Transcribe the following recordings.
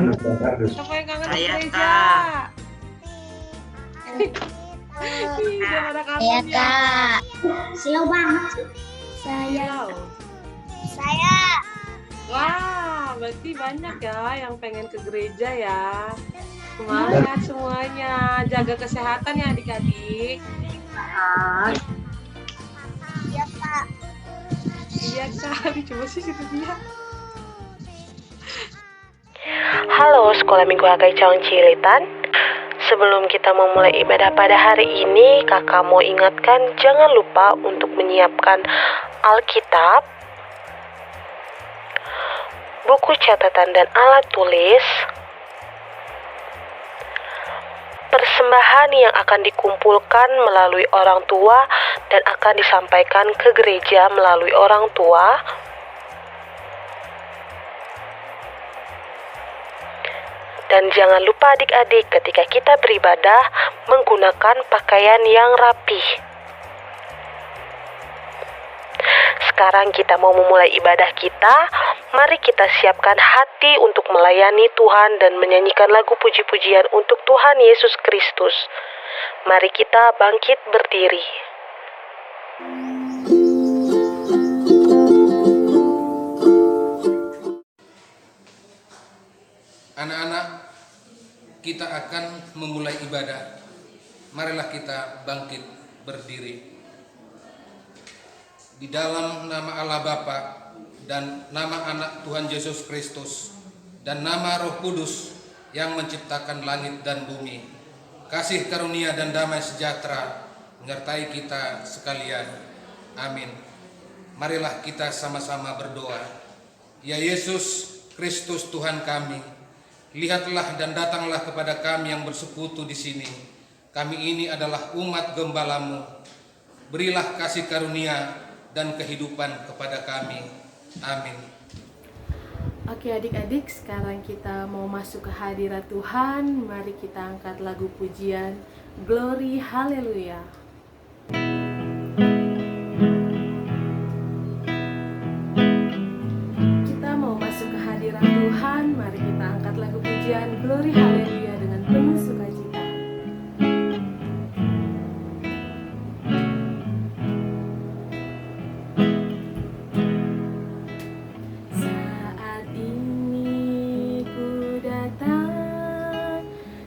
Siapa yang kangen ke Saya, gereja? Ih, udah pada Saya kangen ya. Kak. Slow banget sih. Silau. Saya. Wah, berarti banyak ya yang pengen ke gereja ya. Semangat semuanya, jaga kesehatan ya adik-adik. Iya Kak. Iya Kak, coba sih situ dia. Halo Sekolah Minggu HKI Cawang Cilitan. Sebelum kita memulai ibadah pada hari ini, kakak mau ingatkan jangan lupa untuk menyiapkan Alkitab, buku catatan dan alat tulis, persembahan yang akan dikumpulkan melalui orang tua dan akan disampaikan ke gereja melalui orang tua, dan jangan lupa adik-adik ketika kita beribadah menggunakan pakaian yang rapih. Sekarang kita mau memulai ibadah kita. Mari kita siapkan hati untuk melayani Tuhan dan menyanyikan lagu puji-pujian untuk Tuhan Yesus Kristus. Mari kita bangkit berdiri. Anak-anak, kita akan memulai ibadah. Marilah kita bangkit berdiri. Di dalam nama Allah Bapa dan nama Anak Tuhan Yesus Kristus dan nama Roh Kudus yang menciptakan langit dan bumi, kasih karunia dan damai sejahtera menyertai kita sekalian. Amin. Marilah kita sama-sama berdoa. Ya Yesus Kristus Tuhan kami, lihatlah dan datanglah kepada kami yang bersekutu di sini. Kami ini adalah umat gembala-Mu. Berilah kasih karunia dan kehidupan kepada kami. Amin. Oke adik-adik, sekarang kita mau masuk ke hadirat Tuhan. Mari kita angkat lagu pujian Glory Haleluya. Kita mau masuk ke hadirat Tuhan. Mari kita angkat lagu pujian Glory Haleluya dengan penuh sukacita. Saat ini ku datang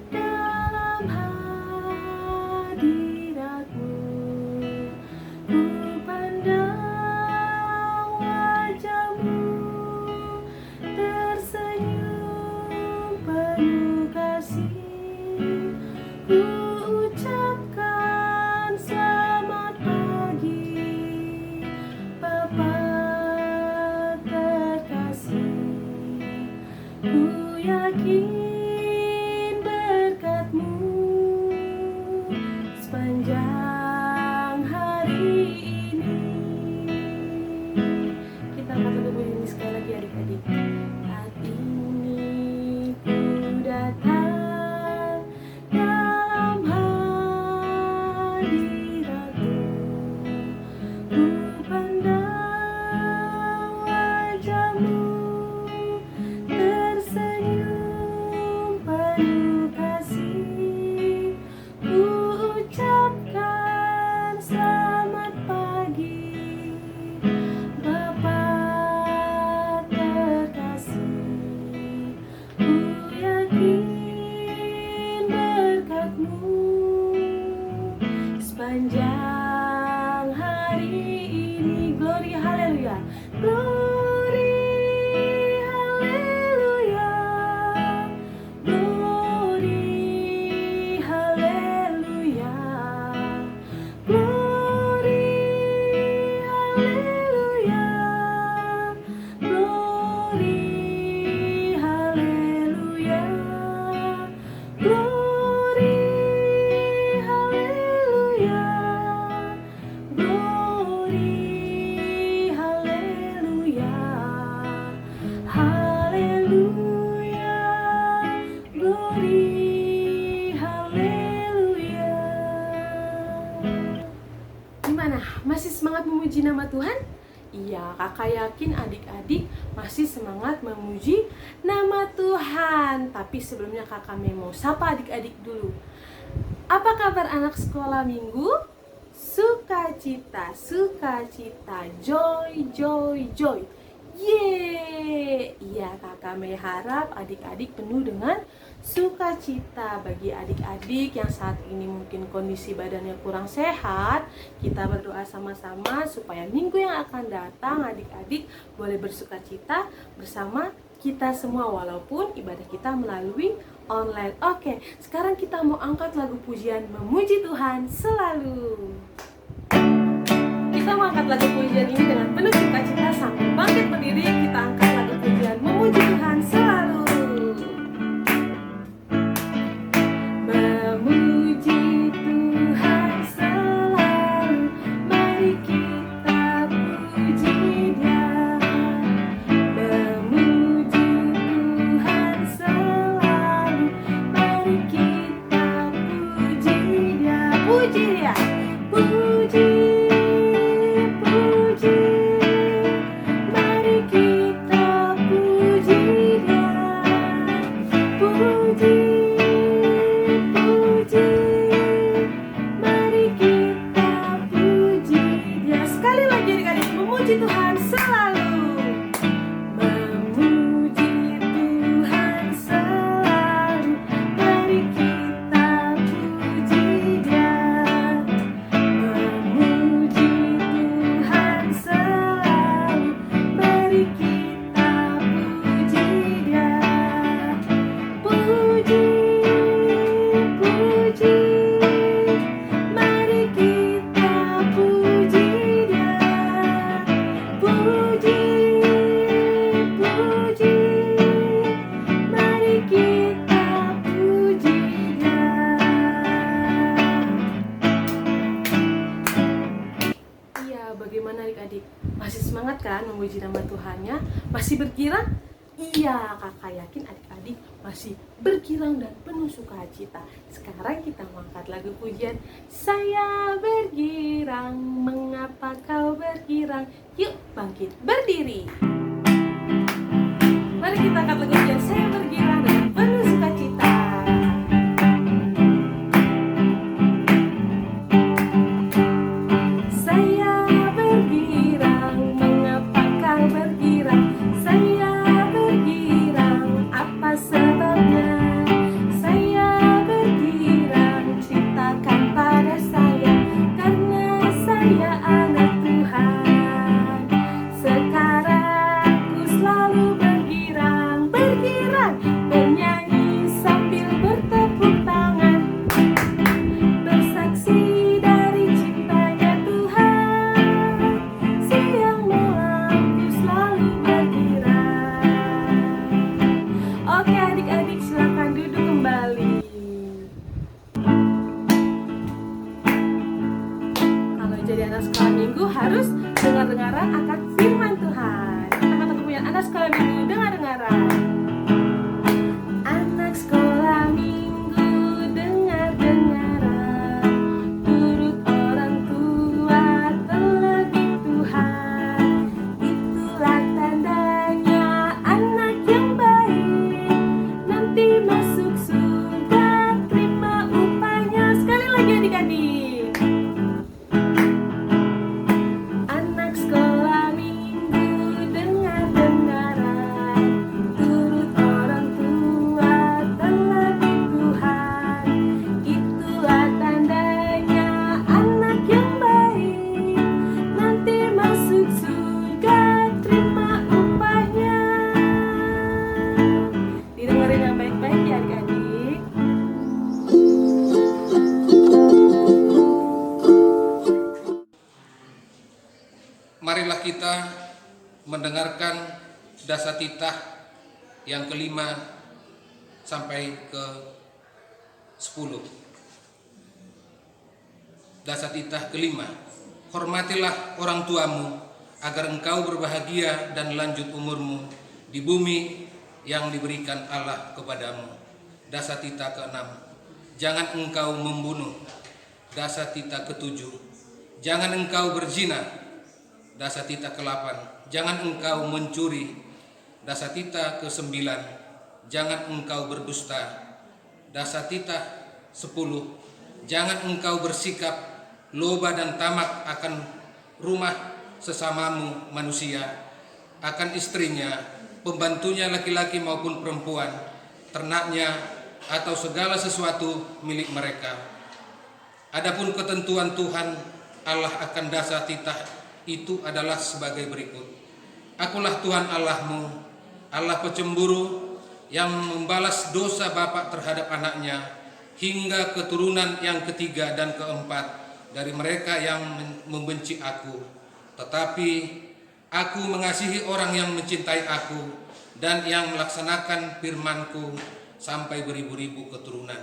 dalam hadirat-Mu, ku pandang wajah-Mu tersenyum penuh kasih, ku ucapkan selamat pagi Bapa terkasih. Ku yakin berkat-Mu sepanjang hari ini. Kita angkat lagu ini sekali lagi adik-adik. Saat ini ku datang dalam hadirat-Mu, ku pandang wajah-Mu tersenyum penuh kasih, ku ucapkan selamat pagi Bapa terkasih. Ku yakin berkat-Mu sepanjang hari ini. Glory haleluya. Glory haleluya. Glory haleluya. Glory haleluya. Glory haleluya. Glory haleluya. Glory haleluya. Haleluya. Glory haleluya. Gimana? Masih semangat memuji nama Tuhan? Iya, kakak yakin adik-adik masih semangat memuji nama Tuhan. Tapi sebelumnya kakak mau sapa adik-adik dulu. Apa kabar anak sekolah minggu? Sukacita, sukacita, joy, joy, joy. Yeay! Iya, kakak harap adik-adik penuh dengan sukacita. Bagi adik-adik yang saat ini mungkin kondisi badannya kurang sehat, kita berdoa sama-sama supaya minggu yang akan datang adik-adik boleh bersukacita bersama kita semua walaupun ibadah kita melalui online. Oke, sekarang kita mau angkat lagu pujian Memuji Tuhan Selalu. Kita mau angkat lagu pujian ini dengan penuh sukacita sambil bangkit berdiri. Kita angkat lagu pujian Memuji Tuhan Selalu. Memuji Tuhan selalu, mari kita puji Dia. Memuji Tuhan selalu, mari kita puji Dia. Puji Dia, puji. Tuhan selalu, memuji Tuhan selalu, mari kita puji Dia. Memuji Tuhan selalu, mari kita puji Dia. Puji, puji, mari kita puji Dia. Puji, puji, mari kita puji Dia. Iya, bagaimana adik-adik? Masih semangat kan memuji nama Tuhannya? Masih berkirang? Iya, kakak yakin adik-adik masih berkirang dan penuh sukacita. Sekarang kita mengangkat lagu pujian Saya Bergirang, Mengapa Kau Bergirang? Yuk bangkit berdiri. Mari kita angkat lagu pujian Saya Bergirang dengan penuh sukacita. Saya bergirang, mengapa kau bergirang? Saya bergirang, apa sebabnya? Saya bergirang, ceritakan pada saya, karena saya anak Tuhan. Sekarang ku selalu bergirang, bergirang, bernyanyi sambil bertepuk tangan, bersaksi dari cintanya Tuhan. Siang malam ku selalu bergirang. Oke adik-adik, silakan duduk kembali. Kalau jadi anak sekolah minggu harus dengar-dengaran akan firman Tuhan. Kata punya anak sekolah minggu, dengar-dengaran. Anak sekolah minggu, dengar-dengaran, turut orang tua, terlebih Tuhan. Itulah tandanya anak yang baik, nanti masuk surga, terima upahnya. Sekali lagi adik-adik. Anak sekolah minggu, dengar-dengaran, turut orang tua, terlebih Tuhan. Itulah tandanya anak yang baik, nanti masuk surga, terima upahnya. Didengarin yang baik-baik ya adik-adik. Marilah kita mendengarkan dasatitah yang kelima sampai ke 10. Dasatitah kelima, hormatilah orang tuamu agar engkau berbahagia dan lanjut umurmu di bumi yang diberikan Allah kepadamu. Dasatitah ke-6, jangan engkau membunuh. Dasatitah ke-7, jangan engkau berzina. Dasatita ke-8, jangan engkau mencuri. Dasatita ke-9, jangan engkau berdusta. Dasatita 10, jangan engkau bersikap loba dan tamak akan rumah sesamamu manusia, akan istrinya, pembantunya laki-laki maupun perempuan, ternaknya, atau segala sesuatu milik mereka. Adapun ketentuan Tuhan Allah akan dasatita itu adalah sebagai berikut. Akulah Tuhan Allahmu, Allah pecemburu, yang membalas dosa bapa terhadap anaknya hingga keturunan yang ketiga dan keempat dari mereka yang membenci aku. Tetapi aku mengasihi orang yang mencintai aku dan yang melaksanakan firman-Ku sampai beribu-ribu keturunan.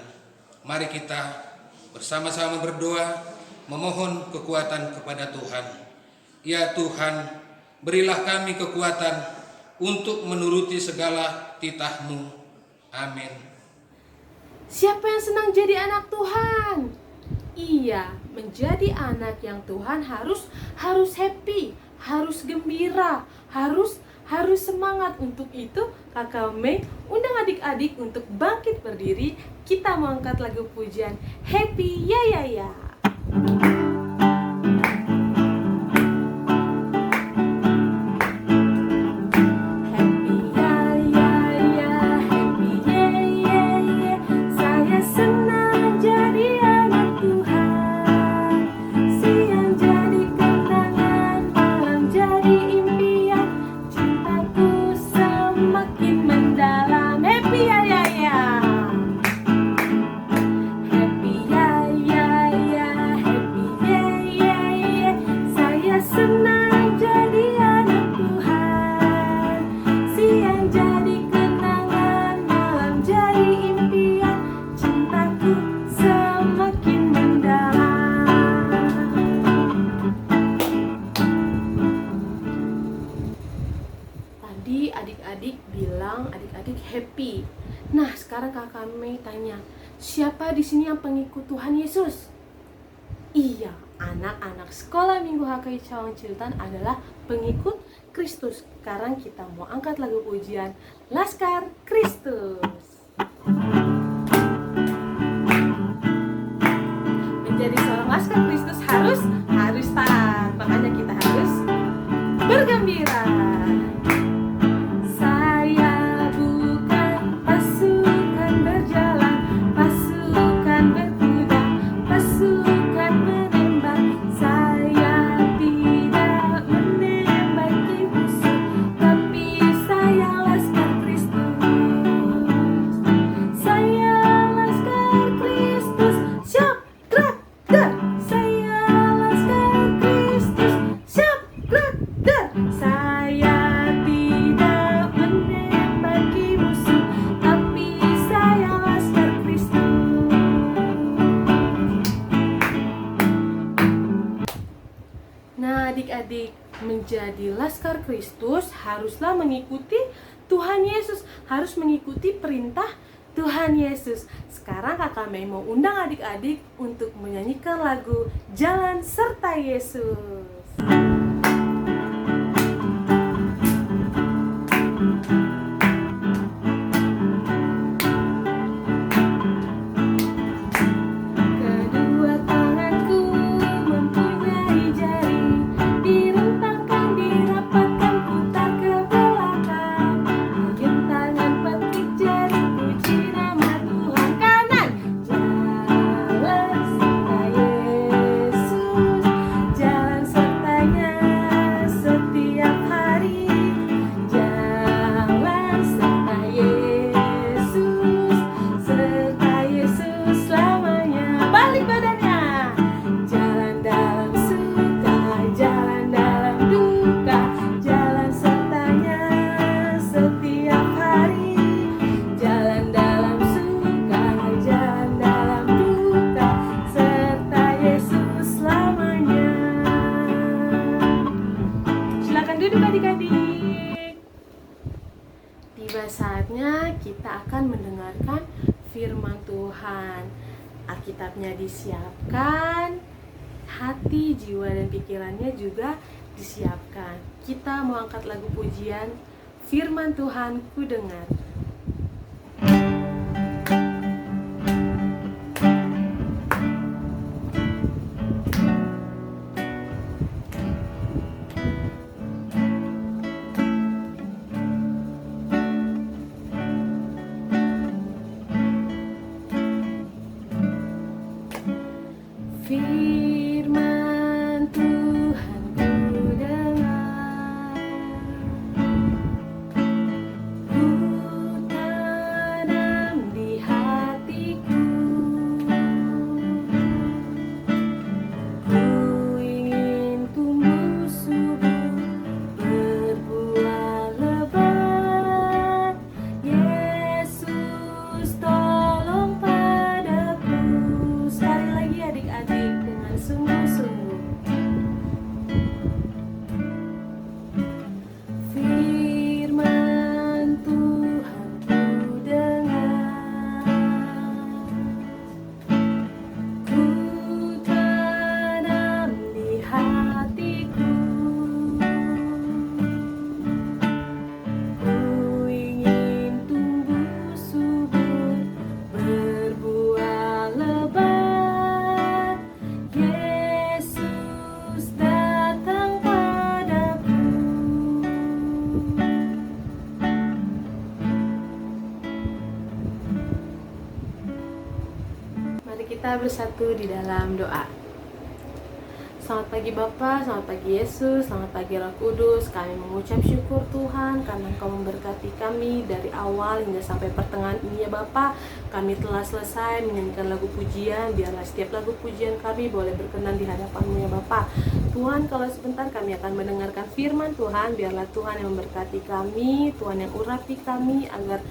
Mari kita bersama-sama berdoa memohon kekuatan kepada Tuhan. Ya Tuhan, berilah kami kekuatan untuk menuruti segala titah-Mu. Amin. Siapa yang senang jadi anak Tuhan? Iya, menjadi anak yang Tuhan harus happy, harus gembira, harus semangat. Untuk itu Kakak Mei undang adik-adik untuk bangkit berdiri. Kita mau angkat lagu pujian Happy Ya Ya Ya. Adik-adik bilang adik-adik happy. Nah, sekarang Kakak Mei tanya, siapa di sini yang pengikut Tuhan Yesus? Iya, anak-anak sekolah Minggu HKI Cawang Ciltan adalah pengikut Kristus. Sekarang kita mau angkat lagu pujian Laskar Kristus. Menjadi seorang Laskar Kristus harus taat. Makanya kita harus bergembira. Adik-adik, menjadi Laskar Kristus haruslah mengikuti Tuhan Yesus, harus mengikuti perintah Tuhan Yesus. Sekarang Kakak Mei mau undang adik-adik untuk menyanyikan lagu Jalan Serta Yesus. Saatnya kita akan mendengarkan firman Tuhan. Alkitabnya disiapkan, hati, jiwa, dan pikirannya juga disiapkan. Kita mau angkat lagu pujian Firman Tuhan ku dengar. Firman Tuhan ku dengar, ku tanam di hatiku, ku ingin tumbuh subur, berbuah lebat. Yesus tolong padaku. Sekali lagi adik-adik dengan sungguh-sungguh. Firman Tuhan ku dengar, ku tanam di hatiku, ku ingin tumbuh subur, berbuah lebat. Yesus datang padaku. Mari kita bersatu di dalam doa. Selamat pagi Bapa, selamat pagi Yesus, selamat pagi Roh Kudus. Kami mengucap syukur Tuhan karena Engkau memberkati kami dari awal hingga sampai pertengahan ini ya Bapa. Kami telah selesai menyanyikan lagu pujian. Biarlah setiap lagu pujian kami boleh berkenan di hadapan-Mu ya Bapa. Tuhan, kalau sebentar kami akan mendengarkan firman Tuhan, biarlah Tuhan yang memberkati kami, Tuhan yang urapi kami agar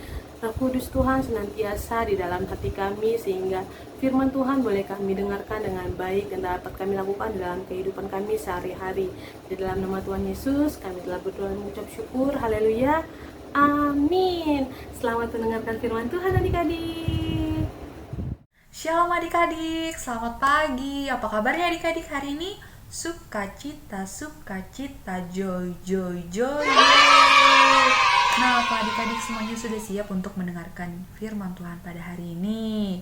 Roh Kudus Tuhan senantiasa di dalam hati kami, sehingga firman Tuhan boleh kami dengarkan dengan baik dan dapat kami lakukan di dalam kehidupan kami sehari-hari. Di dalam nama Tuhan Yesus kami telah berdoa dan mengucap syukur. Haleluya, amin. Selamat mendengarkan firman Tuhan adik-adik. Shalom adik-adik, selamat pagi. Apa kabarnya adik-adik hari ini? Sukacita, joy, joy, joy. Nah, apa adik-adik semuanya sudah siap untuk mendengarkan firman Tuhan pada hari ini?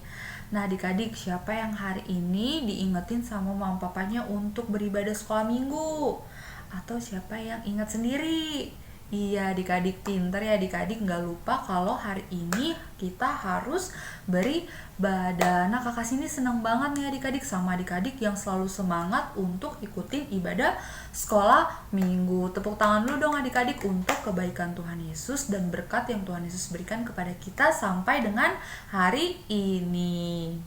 Nah, adik-adik, siapa yang hari ini diingetin sama mama papanya untuk beribadah sekolah minggu? Atau siapa yang ingat sendiri? Iya, adik-adik pinter ya adik-adik, nggak lupa kalau hari ini kita harus beribadah. Nah, kakak sini senang banget nih adik-adik sama adik-adik yang selalu semangat untuk ikutin ibadah sekolah minggu. Tepuk tangan dulu dong adik-adik untuk kebaikan Tuhan Yesus dan berkat yang Tuhan Yesus berikan kepada kita sampai dengan hari ini.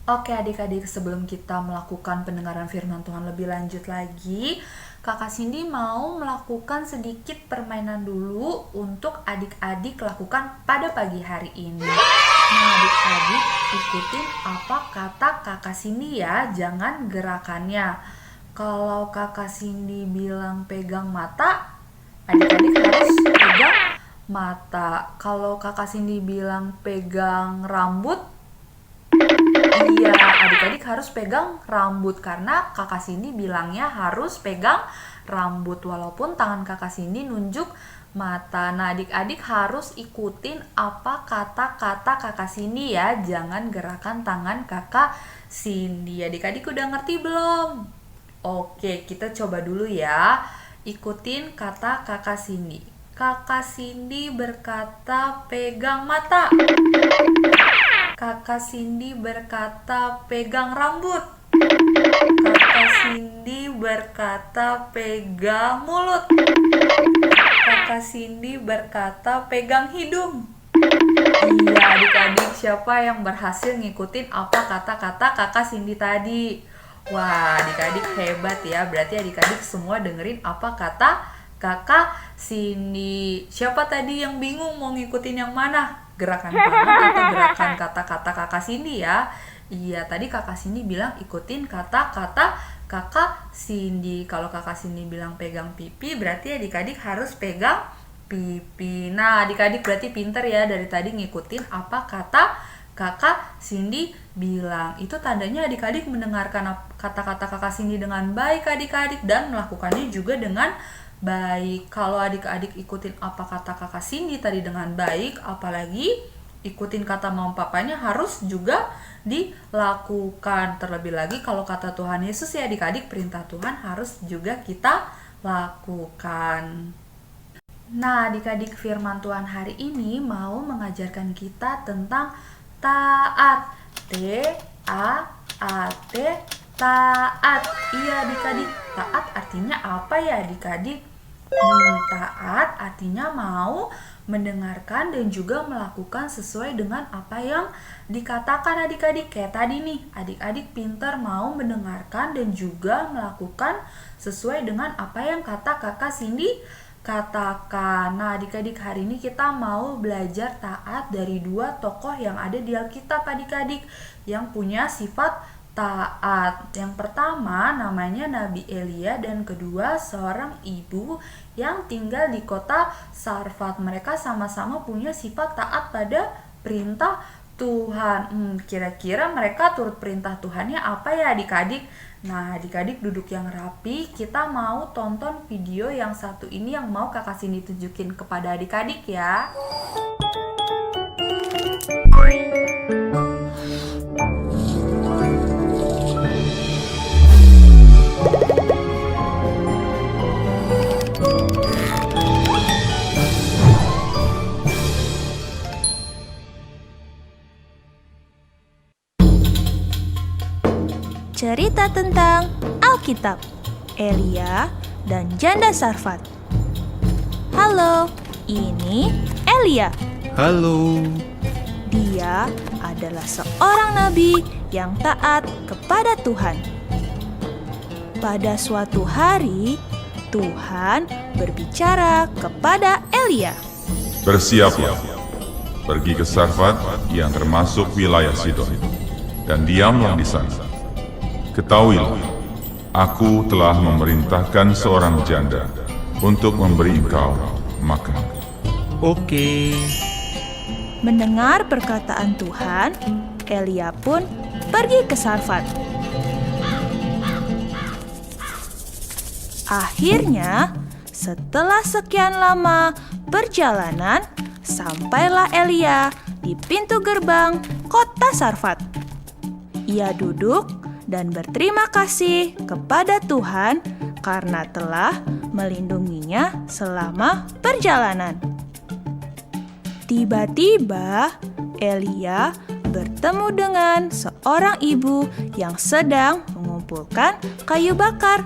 Oke adik-adik, sebelum kita melakukan pendengaran firman Tuhan lebih lanjut lagi, Kakak Cindy mau melakukan sedikit permainan dulu untuk adik-adik lakukan pada pagi hari ini. Nah adik-adik, ikutin apa kata Kakak Cindy ya, jangan gerakannya. Kalau Kakak Cindy bilang pegang mata, adik-adik harus pegang mata. Kalau Kakak Cindy bilang pegang rambut, iya, adik-adik harus pegang rambut karena Kakak Cindy bilangnya harus pegang rambut walaupun tangan Kakak Cindy nunjuk mata. Nah, adik-adik harus ikutin apa kata-kata Kakak Cindy ya, jangan gerakan tangan Kakak Cindy. Adik-adik udah ngerti belum? Oke, kita coba dulu ya. Ikutin kata Kakak Cindy. Kakak Cindy berkata pegang mata. Kakak Cindy berkata pegang rambut. Kakak Cindy berkata pegang mulut. Kakak Cindy berkata pegang hidung. Iya adik-adik, siapa yang berhasil ngikutin apa kata-kata Kakak Cindy tadi? Wah adik-adik hebat ya, berarti adik-adik semua dengerin apa kata Kakak Cindy. Siapa tadi yang bingung mau ngikutin yang mana? Gerakan tangan atau gerakan kata-kata Kakak Cindy ya? Iya, tadi Kakak Cindy bilang ikutin kata-kata Kakak Cindy. Kalau Kakak Cindy bilang pegang pipi, berarti adik-adik harus pegang pipi. Nah, adik-adik berarti pinter ya, dari tadi ngikutin apa kata Kakak Cindy bilang. Itu tandanya adik-adik mendengarkan kata-kata Kakak Cindy dengan baik adik-adik dan melakukannya juga dengan baik. Kalau adik-adik ikutin apa kata Kakak Cindy tadi dengan baik, apalagi ikutin kata mama papanya harus juga dilakukan. Terlebih lagi kalau kata Tuhan Yesus ya adik-adik, perintah Tuhan harus juga kita lakukan. Nah adik-adik, firman Tuhan hari ini mau mengajarkan kita tentang taat. T-A-A-T, taat. Iya adik-adik, taat artinya apa ya adik-adik? Taat artinya mau mendengarkan dan juga melakukan sesuai dengan apa yang dikatakan adik-adik. Kayak tadi nih, adik-adik pintar mau mendengarkan dan juga melakukan sesuai dengan apa yang kata Kakak Cindy katakan. Nah adik-adik, hari ini kita mau belajar taat dari dua tokoh yang ada di Alkitab adik-adik yang punya sifat taat. Yang pertama namanya Nabi Elia dan kedua seorang ibu yang tinggal di kota Sarfat. Mereka sama-sama punya sifat taat pada perintah Tuhan. Kira-kira mereka turut perintah Tuhannya apa ya adik-adik? Nah adik-adik duduk yang rapi, kita mau tonton video yang satu ini yang mau Kakak Cindy tunjukin kepada adik-adik ya. Cerita tentang Alkitab, Elia dan janda Sarfat. Halo, ini Elia. Halo. Dia adalah seorang nabi yang taat kepada Tuhan. Pada suatu hari, Tuhan berbicara kepada Elia. Bersiaplah, pergi ke Sarfat yang termasuk wilayah Sidon, dan diamlah di sana. Ketahuilah, aku telah memerintahkan seorang janda untuk memberi engkau makan. Oke. Mendengar perkataan Tuhan, Elia pun pergi ke Sarfat. Akhirnya, setelah sekian lama perjalanan, sampailah Elia di pintu gerbang kota Sarfat. Ia duduk dan berterima kasih kepada Tuhan karena telah melindunginya selama perjalanan. Tiba-tiba Elia bertemu dengan seorang ibu yang sedang mengumpulkan kayu bakar.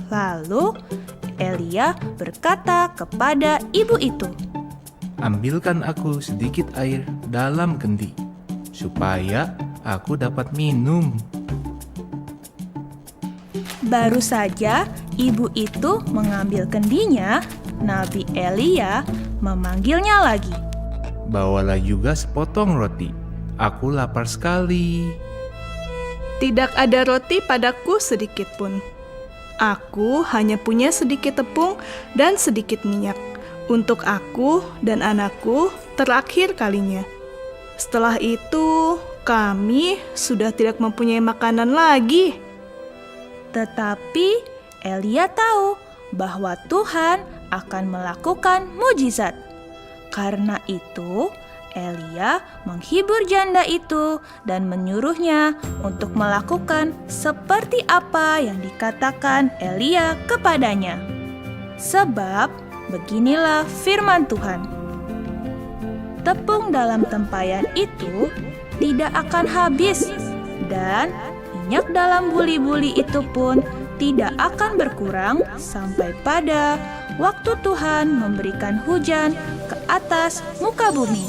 Lalu Elia berkata kepada ibu itu, Ambilkan aku sedikit air dalam kendi, supaya aku dapat minum. Baru saja ibu itu mengambil kendinya, Nabi Elia memanggilnya lagi. Bawalah juga sepotong roti, aku lapar sekali. Tidak ada roti padaku sedikit pun. Aku hanya punya sedikit tepung dan sedikit minyak. Untuk aku dan anakku terakhir kalinya. Setelah itu, kami sudah tidak mempunyai makanan lagi. Tetapi Elia tahu bahwa Tuhan akan melakukan mujizat. Karena itu, Elia menghibur janda itu dan menyuruhnya untuk melakukan seperti apa yang dikatakan Elia kepadanya. Sebab beginilah firman Tuhan. Tepung dalam tempayan itu tidak akan habis dan minyak dalam buli-buli itu pun tidak akan berkurang sampai pada waktu Tuhan memberikan hujan ke atas muka bumi.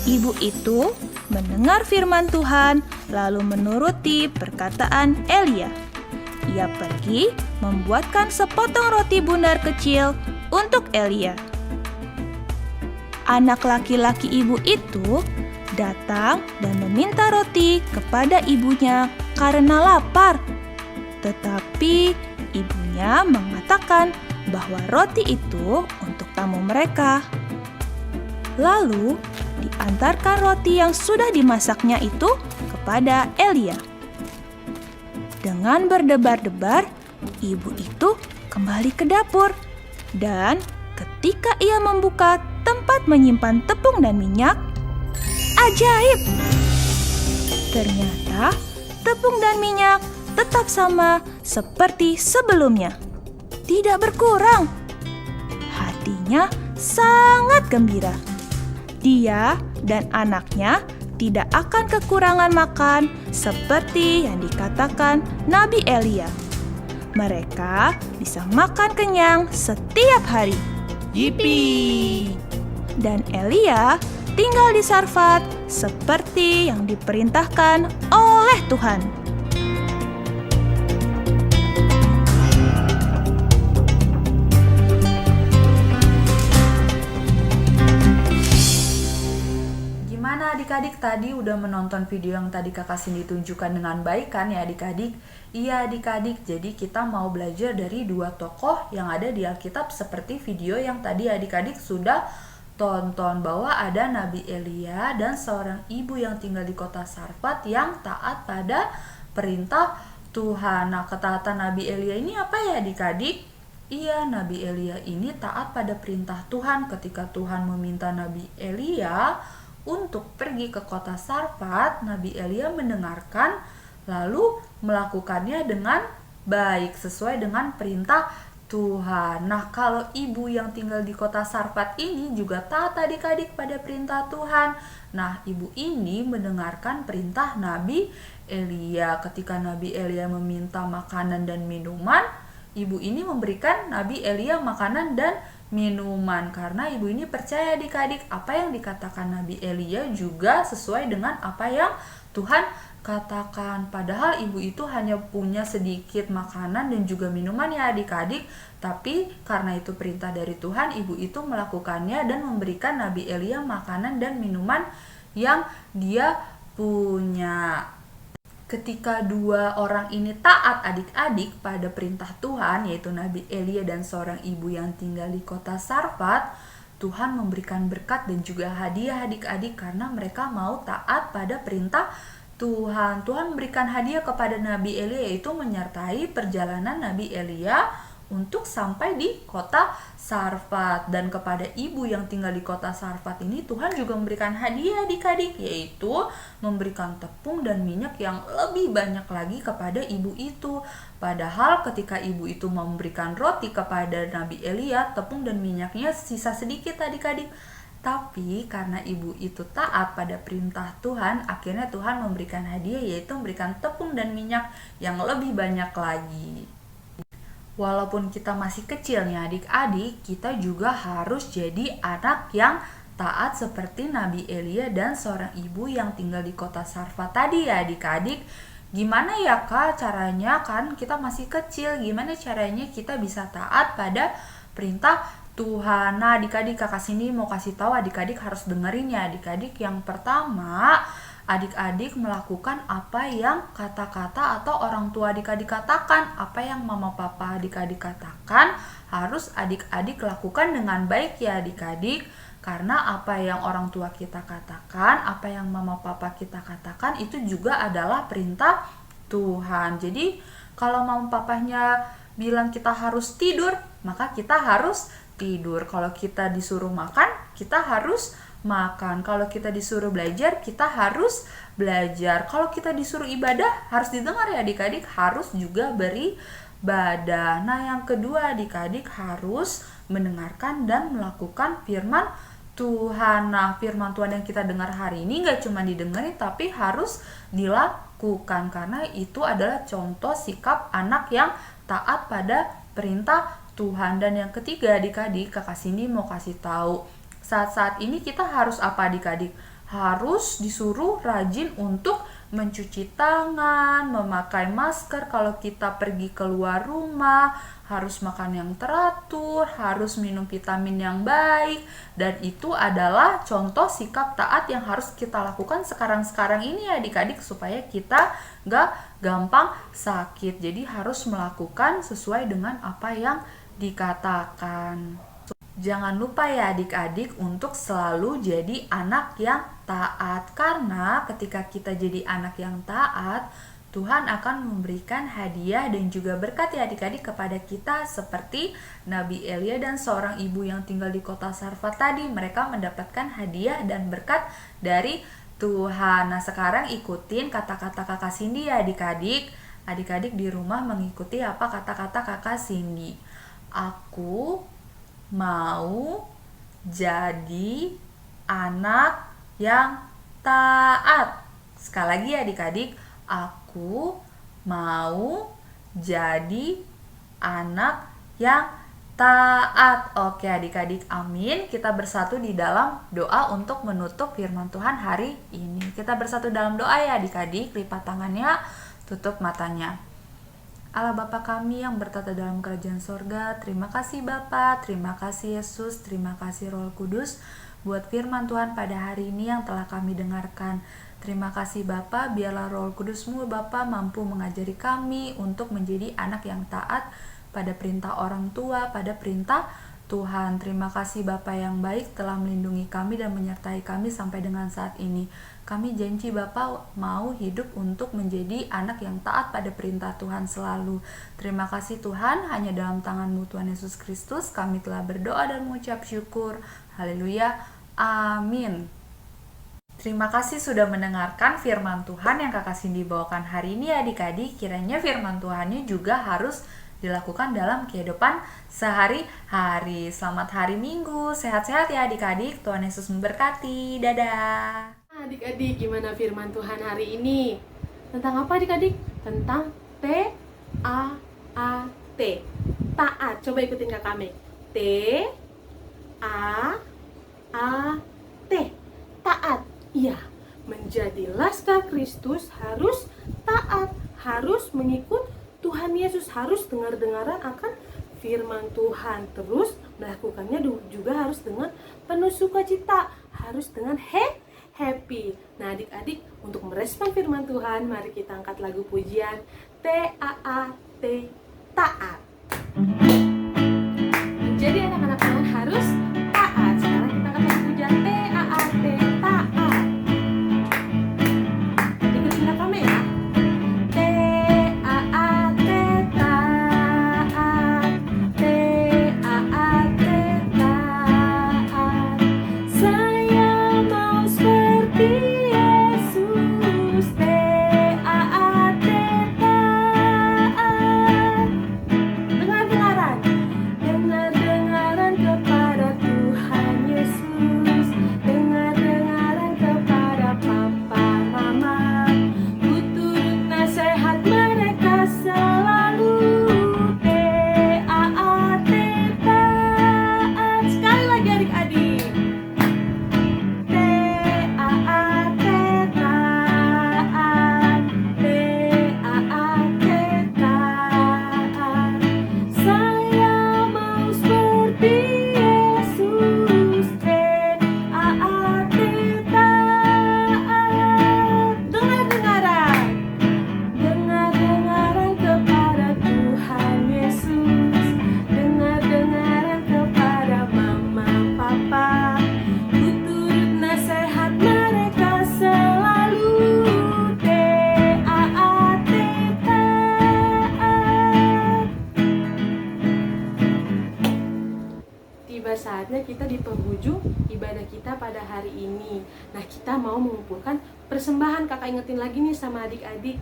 Ibu itu mendengar firman Tuhan lalu menuruti perkataan Elia. Ia pergi membuatkan sepotong roti bundar kecil untuk Elia. Anak laki-laki ibu itu datang dan meminta roti kepada ibunya karena lapar. Tetapi ibunya mengatakan bahwa roti itu untuk tamu mereka. Lalu diantarkan roti yang sudah dimasaknya itu kepada Elia. Dengan berdebar-debar, ibu itu kembali ke dapur. Dan ketika ia membuka tempat menyimpan tepung dan minyak, ajaib! Ternyata tepung dan minyak tetap sama seperti sebelumnya. Tidak berkurang. Hatinya sangat gembira. Dia dan anaknya tidak akan kekurangan makan seperti yang dikatakan Nabi Elia. Mereka bisa makan kenyang setiap hari. Yippee! Dan Elia tinggal di Sarfat seperti yang diperintahkan oleh Tuhan. Gimana adik-adik, tadi udah menonton video yang tadi Kakak Cindy tunjukkan dengan baik kan ya adik-adik? Iya adik-adik, jadi kita mau belajar dari dua tokoh yang ada di Alkitab seperti video yang tadi adik-adik sudah tonton, bahwa ada Nabi Elia dan seorang ibu yang tinggal di kota Sarfat yang taat pada perintah Tuhan. Nah, ketaatan Nabi Elia ini apa ya adik-adik? Iya, Nabi Elia ini taat pada perintah Tuhan. Ketika Tuhan meminta Nabi Elia untuk pergi ke kota Sarfat, Nabi Elia mendengarkan lalu melakukannya dengan baik sesuai dengan perintah Tuhan. Nah, kalau ibu yang tinggal di kota Sarfat ini juga taat adik-adik pada perintah Tuhan. Nah, ibu ini mendengarkan perintah Nabi Elia. Ketika Nabi Elia meminta makanan dan minuman, ibu ini memberikan Nabi Elia makanan dan minuman. Karena ibu ini percaya adik-adik, apa yang dikatakan Nabi Elia juga sesuai dengan apa yang Tuhan katakan. Padahal ibu itu hanya punya sedikit makanan dan juga minuman ya adik-adik, tapi karena itu perintah dari Tuhan, ibu itu melakukannya dan memberikan Nabi Elia makanan dan minuman yang dia punya. Ketika dua orang ini taat adik-adik pada perintah Tuhan, yaitu Nabi Elia dan seorang ibu yang tinggal di kota Sarfat, Tuhan memberikan berkat dan juga hadiah adik-adik karena mereka mau taat pada perintah Tuhan. Tuhan memberikan hadiah kepada Nabi Elia, yaitu menyertai perjalanan Nabi Elia untuk sampai di kota Sarfat. Dan kepada ibu yang tinggal di kota Sarfat ini Tuhan juga memberikan hadiah adik-adik, yaitu memberikan tepung dan minyak yang lebih banyak lagi kepada ibu itu. Padahal ketika ibu itu memberikan roti kepada Nabi Elia, tepung dan minyaknya sisa sedikit adik-adik. Tapi karena ibu itu taat pada perintah Tuhan, akhirnya Tuhan memberikan hadiah, yaitu memberikan tepung dan minyak yang lebih banyak lagi. Walaupun kita masih kecil nih adik-adik, kita juga harus jadi anak yang taat seperti Nabi Elia dan seorang ibu yang tinggal di kota Sarfat tadi ya adik-adik. Gimana ya Kak caranya, kan kita masih kecil, gimana caranya kita bisa taat pada perintah Tuhan? Nah adik-adik, Kakak Cindy mau kasih tahu adik-adik harus dengerin ya adik-adik. Yang pertama, adik-adik melakukan apa yang kata-kata atau orang tua adik-adik katakan. Apa yang mama papa adik-adik katakan harus adik-adik lakukan dengan baik ya adik-adik. Karena apa yang orang tua kita katakan, apa yang mama papa kita katakan itu juga adalah perintah Tuhan. Jadi kalau mama papanya bilang kita harus tidur, maka kita harus tidur. Kalau kita disuruh makan, kita harus makan. Kalau kita disuruh belajar, kita harus belajar. Kalau kita disuruh ibadah, harus didengar ya adik-adik, harus juga beribadah. Nah yang kedua adik-adik harus mendengarkan dan melakukan firman Tuhan. Nah firman Tuhan yang kita dengar hari ini gak cuma didengarin, tapi harus dilakukan. Karena itu adalah contoh sikap anak yang taat pada perintah Tuhan. Dan yang ketiga adik-adik, Kakak Cindy mau kasih tahu, saat-saat ini kita harus apa adik-adik? Harus disuruh rajin untuk mencuci tangan, memakai masker kalau kita pergi keluar rumah, harus makan yang teratur, harus minum vitamin yang baik. Dan itu adalah contoh sikap taat yang harus kita lakukan sekarang-sekarang ini adik-adik, supaya kita gak gampang sakit. Jadi harus melakukan sesuai dengan apa yang dikatakan. Jangan lupa ya adik-adik untuk selalu jadi anak yang taat. Karena ketika kita jadi anak yang taat, Tuhan akan memberikan hadiah dan juga berkat ya adik-adik kepada kita, seperti Nabi Elia dan seorang ibu yang tinggal di kota Sarfat tadi. Mereka mendapatkan hadiah dan berkat dari Tuhan. Nah, sekarang ikutin kata-kata kakak Cindy ya adik-adik. Adik-adik di rumah mengikuti apa kata-kata kakak Cindy. Aku mau jadi anak yang taat. Sekali lagi ya adik-adik, aku mau jadi anak yang taat. Oke adik-adik, amin. Kita bersatu di dalam doa untuk menutup firman Tuhan hari ini. Kita bersatu dalam doa ya adik-adik. Lipat tangannya, tutup matanya. Allah Bapa kami yang bertata dalam kerajaan sorga, terima kasih Bapa, terima kasih Yesus, terima kasih Roh Kudus buat firman Tuhan pada hari ini yang telah kami dengarkan. Terima kasih Bapa, biarlah Roh Kudus-Mu Bapa mampu mengajari kami untuk menjadi anak yang taat pada perintah orang tua, pada perintah Tuhan. Terima kasih Bapa yang baik telah melindungi kami dan menyertai kami sampai dengan saat ini. Kami janji Bapa mau hidup untuk menjadi anak yang taat pada perintah Tuhan selalu. Terima kasih Tuhan, hanya dalam tangan-Mu Tuhan Yesus Kristus kami telah berdoa dan mengucap syukur. Haleluya, amin. Terima kasih sudah mendengarkan firman Tuhan yang kakak Cindy bawakan hari ini adik-adik. Kiranya firman Tuhannya juga harus dilakukan dalam kehidupan sehari-hari. Selamat hari Minggu, sehat-sehat ya adik-adik. Tuhan Yesus memberkati. Dadah. Adik-adik, gimana firman Tuhan hari ini? Tentang apa adik-adik? Tentang T-A-A-T, taat. Coba ikutin kakak kami. T-A-A-T, taat. Iya, menjadi laskar Kristus harus taat, harus mengikut Tuhan Yesus, harus dengar-dengaran akan firman Tuhan, terus melakukannya juga harus dengan penuh sukacita, harus dengan happy. Nah adik-adik, untuk merespon firman Tuhan, mari kita angkat lagu pujian T-A-A-T, taat. Jadi anak-anak Tuhan harus taat. Sekarang kita angkat lagu pujian T-A-A-T, taat. Ikutin kami ya. T-A-A-T, taat. T-A-A-T, taat. Saya mau seperti Yesus. T-A-A-T, taat. Dengar-dengaran, dengar-dengaran kepada Tuhan Yesus, dengar-dengaran kepada Papa Mama, ku turut nasihat mereka selalu. T-A-A-T, taat. Sekali lagi adik-adik. T-A-A-T, taat. T-A-A-T, taat. Saya mau seperti Yesus. T-A-A-T, taat. Dengar-dengaran, dengar-dengaran kepada Tuhan Yesus, dengar-dengaran kepada Mama Papa, ku turut nasihat mereka selalu. T-A-A-T, taat. Tiba saatnya kita di penghujung ibadah kita pada hari ini. Nah, kita mau mengumpulkan persembahan. Kakak ingetin lagi nih sama adik-adik.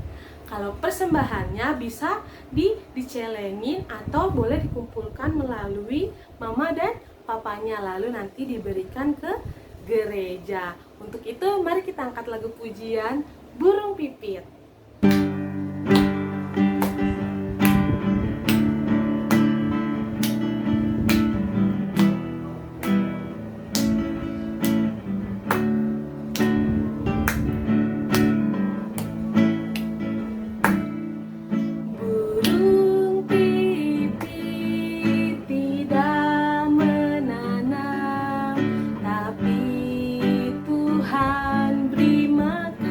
Kalau persembahannya bisa dicelengin atau boleh dikumpulkan melalui mama dan papanya, lalu nanti diberikan ke gereja. Untuk itu, mari kita angkat lagu pujian Burung Pipit. Burung pipit tidak menanam, tapi Tuhan beri makan.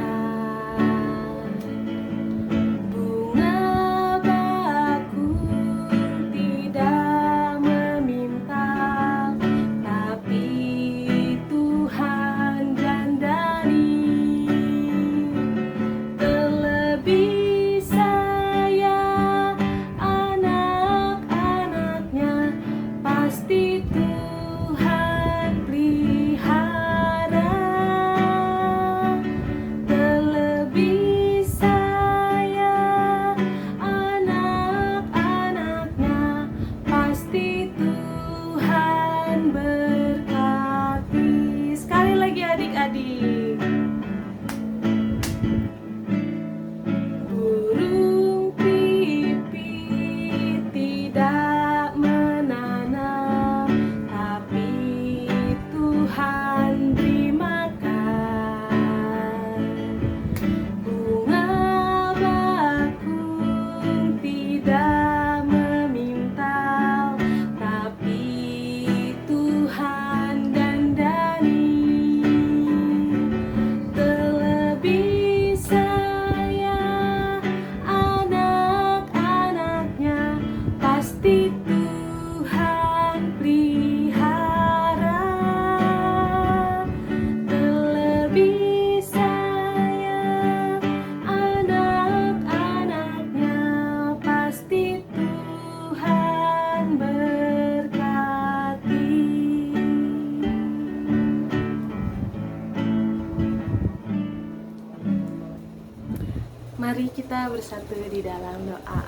Mari kita bersatu di dalam doa.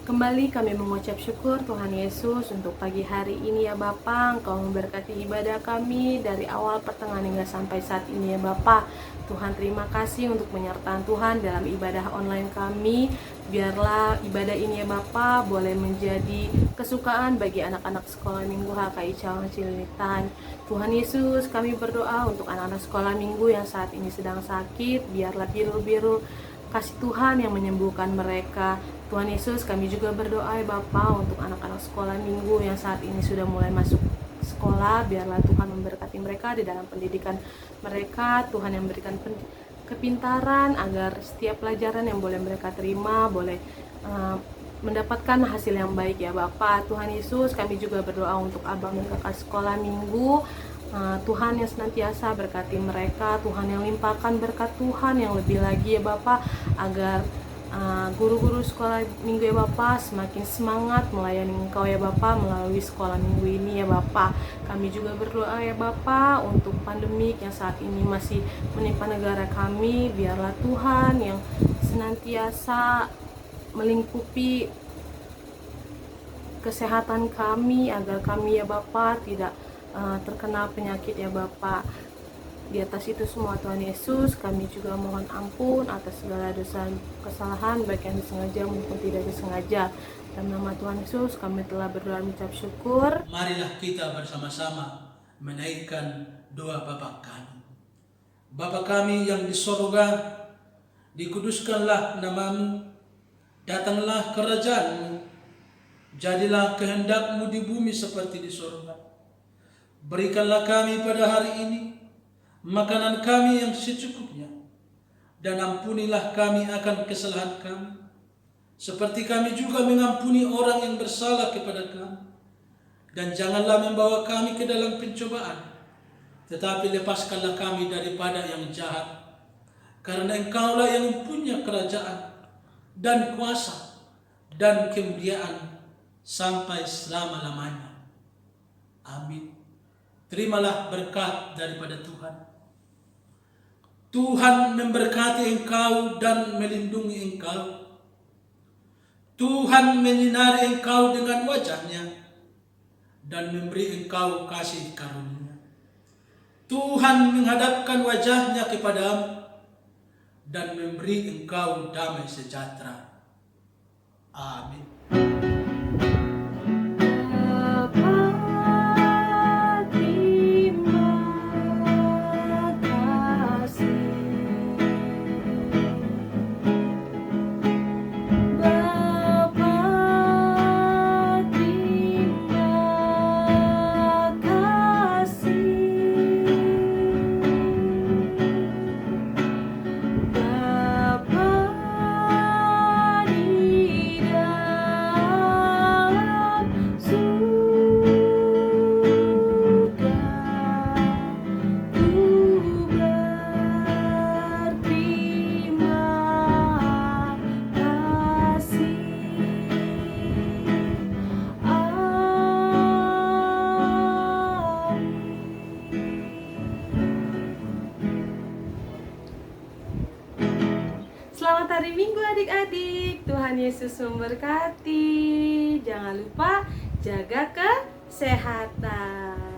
Kembali kami mengucap syukur Tuhan Yesus untuk pagi hari ini ya Bapa. Engkau memberkati ibadah kami dari awal pertengahan hingga sampai saat ini ya Bapa. Tuhan terima kasih untuk penyertaan Tuhan dalam ibadah online kami. Biarlah ibadah ini ya Bapa boleh menjadi kesukaan bagi anak-anak sekolah minggu HKI Cawang Cililitan. Tuhan Yesus, kami berdoa untuk anak-anak sekolah minggu yang saat ini sedang sakit. Biarlah biru-biru kasih Tuhan yang menyembuhkan mereka. Tuhan Yesus, kami juga berdoa ya Bapa untuk anak-anak sekolah minggu yang saat ini sudah mulai masuk sekolah. Biarlah Tuhan memberkati mereka di dalam pendidikan mereka. Tuhan yang memberikan kepintaran agar setiap pelajaran yang boleh mereka terima boleh mendapatkan hasil yang baik ya Bapa. Tuhan Yesus, kami juga berdoa untuk abang dan kakak sekolah minggu. Tuhan yang senantiasa berkati mereka, Tuhan yang limpahkan berkat Tuhan yang lebih lagi ya Bapa, agar guru-guru sekolah minggu ya Bapa semakin semangat melayani Engkau ya Bapa melalui sekolah minggu ini ya Bapa. Kami juga berdoa ya Bapa untuk pandemik yang saat ini masih menimpa negara kami. Biarlah Tuhan yang senantiasa melingkupi kesehatan kami agar kami ya Bapa tidak terkena penyakit ya Bapa. Di atas itu semua Tuhan Yesus, kami juga mohon ampun atas segala dosa kesalahan baik yang disengaja maupun tidak disengaja. Dalam nama Tuhan Yesus kami telah berdoa mengucap syukur. Marilah kita bersama-sama menaikkan doa Bapa kami. Bapa kami yang di sorga, dikuduskanlah namamu, datanglah kerajaanmu, jadilah kehendakmu di bumi seperti di sorga. Berikanlah kami pada hari ini makanan kami yang secukupnya, dan ampunilah kami akan kesalahan kami, seperti kami juga mengampuni orang yang bersalah kepada kami. Dan janganlah membawa kami ke dalam pencobaan, tetapi lepaskanlah kami daripada yang jahat, karena Engkaulah yang mempunyai kerajaan, dan kuasa, dan kemuliaan, sampai selama-lamanya. Amin. Terimalah berkat daripada Tuhan. Tuhan memberkati engkau dan melindungi engkau. Tuhan menyinari engkau dengan wajah-Nya dan memberi engkau kasih karunia. Tuhan menghadapkan wajah-Nya kepadamu dan memberi engkau damai sejahtera. Amin. Selamat hari Minggu adik-adik. Tuhan Yesus memberkati. Jangan lupa jaga kesehatan.